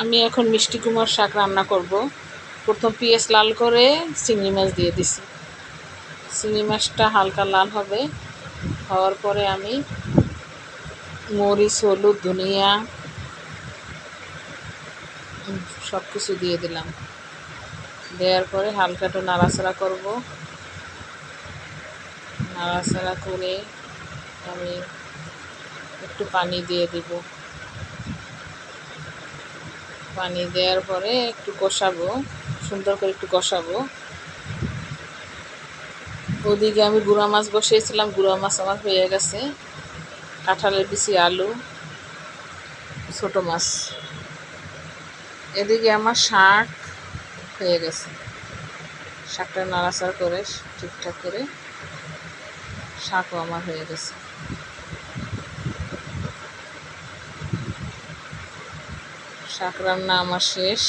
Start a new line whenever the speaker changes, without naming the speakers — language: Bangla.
আমি এখন মিষ্টি কুমড়ার শাক রান্না করব। প্রথম পেঁয়াজ লাল করে চিংড়ি মাছ দিয়ে দিছি। চিংড়ি মাছটা হালকা লাল হবে, হওয়ার পরে আমি মরিচ, হলুদ, ধনিয়া সব কিছু দিয়ে দিলাম। দেওয়ার পরে হালকা একটু নাড়াচাড়া করব। নাড়াচাড়া করে আমি একটু পানি দিয়ে দিব। পানি দেওয়ার পরে একটু কষাবো, সুন্দর করে একটু কষাবো। ওদিকে আমি গুঁড়া মাছ বসিয়েছিলাম, গুঁড়া মাছ আমার হয়ে গেছে। কাঁঠালের বিচি, আলু, ছোট মাছ। এদিকে আমার শাক হয়ে গেছে। শাকটা নাড়াচাড়া করে ঠিকঠাক করে শাকও আমার হয়ে গেছে। শাক রান্না আমার শেষ।